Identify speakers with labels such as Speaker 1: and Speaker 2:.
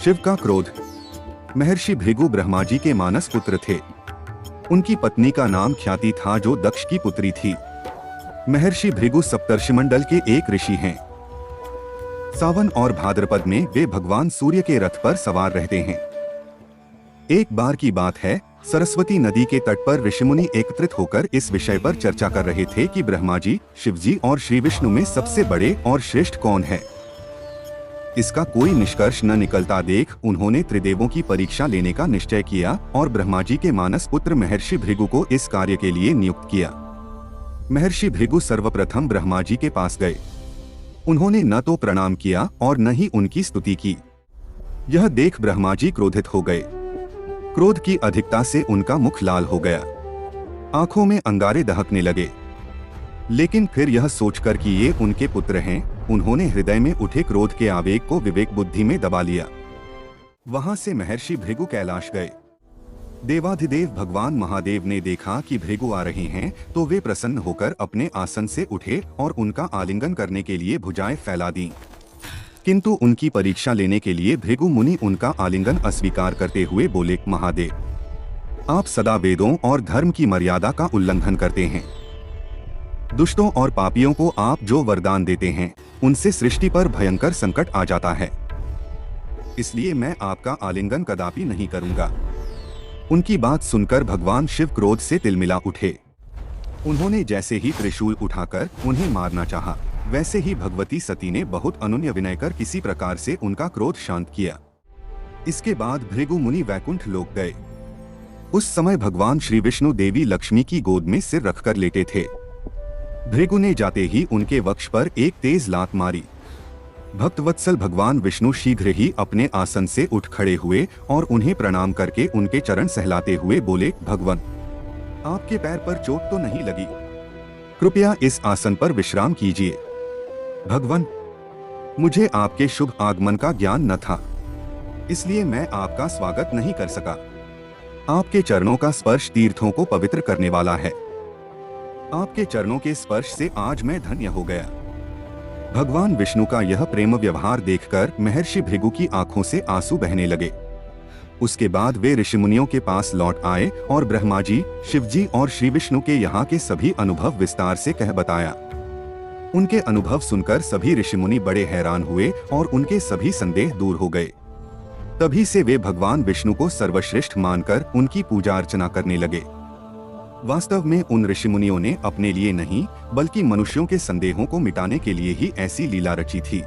Speaker 1: शिव का क्रोध। महर्षि भृगु ब्रह्मा जी के मानस पुत्र थे। उनकी पत्नी का नाम ख्याति था, जो दक्ष की पुत्री थी। महर्षि भृगु सप्तर्षिमंडल के एक ऋषि हैं। सावन और भाद्रपद में वे भगवान सूर्य के रथ पर सवार रहते हैं। एक बार की बात है, सरस्वती नदी के तट पर ऋषिमुनि एकत्रित होकर इस विषय पर चर्चा कर रहे थे कि ब्रह्मा जी, शिव जी और श्री विष्णु में सबसे बड़े और श्रेष्ठ कौन है। इसका कोई निष्कर्ष न निकलता देख उन्होंने त्रिदेवों की परीक्षा लेने का निश्चय किया और ब्रह्मा जी के मानस पुत्र महर्षि भृगु को इस कार्य के लिए नियुक्त किया। महर्षि भृगु सर्वप्रथम ब्रह्मा जी के पास गए। उन्होंने न तो प्रणाम किया और न ही उनकी स्तुति की। यह देख ब्रह्मा जी क्रोधित हो गए। क्रोध की अधिकता से उनका मुख लाल हो गया, आंखों में अंगारे दहकने लगे। लेकिन फिर यह सोचकर कि ये उनके पुत्र हैं, उन्होंने हृदय में उठे क्रोध के आवेग को विवेक बुद्धि में दबा लिया। वहां से महर्षि भृगु कैलाश गए। देवाधिदेव भगवान महादेव ने देखा कि भृगु आ रहे हैं तो वे प्रसन्न होकर अपने आसन से उठे और उनका आलिंगन करने के लिए भुजाएं फैला दी। किंतु उनकी परीक्षा लेने के लिए भृगु मुनि उनका आलिंगन अस्वीकार करते हुए बोले, महादेव, आप सदा वेदों और धर्म की मर्यादा का उल्लंघन करते हैं। दुष्टों और पापियों को आप जो वरदान देते हैं उनसे सृष्टि पर भयंकर संकट आ जाता है, इसलिए मैं आपका आलिंगन कदापि नहीं करूंगा। उनकी बात सुनकर भगवान शिव क्रोध से तिलमिला उठे। उन्होंने जैसे ही त्रिशूल उठाकर उन्हें मारना चाहा, वैसे ही भगवती सती ने बहुत अनुनय विनय कर किसी प्रकार से उनका क्रोध शांत किया। इसके बाद भृगु मुनि वैकुंठ लोक गए। उस समय भगवान श्री विष्णु देवी लक्ष्मी की गोद में सिर रखकर लेटे थे। भृगु ने जाते ही उनके वक्ष पर एक तेज लात मारी। भक्तवत्सल भगवान विष्णु शीघ्र ही अपने आसन से उठ खड़े हुए और उन्हें प्रणाम करके उनके चरण सहलाते हुए बोले, भगवान, आपके पैर पर चोट तो नहीं लगी? कृपया इस आसन पर विश्राम कीजिए। भगवान, मुझे आपके शुभ आगमन का ज्ञान न था, इसलिए मैं आपका स्वागत नहीं कर सका। आपके चरणों का स्पर्श तीर्थों को पवित्र करने वाला है। आपके चरणों के स्पर्श से आज मैं धन्य हो गया। भगवान विष्णु का यह प्रेम व्यवहार देखकर महर्षि भृगु की आंखों से आंसू बहने लगे। उसके बाद वे ऋषिमुनियों के पास लौट आए और ब्रह्मा जी, शिव जी और श्री विष्णु के यहाँ के सभी अनुभव विस्तार से कह बताया। उनके अनुभव सुनकर सभी ऋषिमुनि बड़े हैरान हुए और उनके सभी संदेह दूर हो गए। तभी से वे भगवान विष्णु को सर्वश्रेष्ठ मानकर उनकी पूजा अर्चना करने लगे। वास्तव में उन ऋषिमुनियों ने अपने लिए नहीं बल्कि मनुष्यों के संदेहों को मिटाने के लिए ही ऐसी लीला रची थी।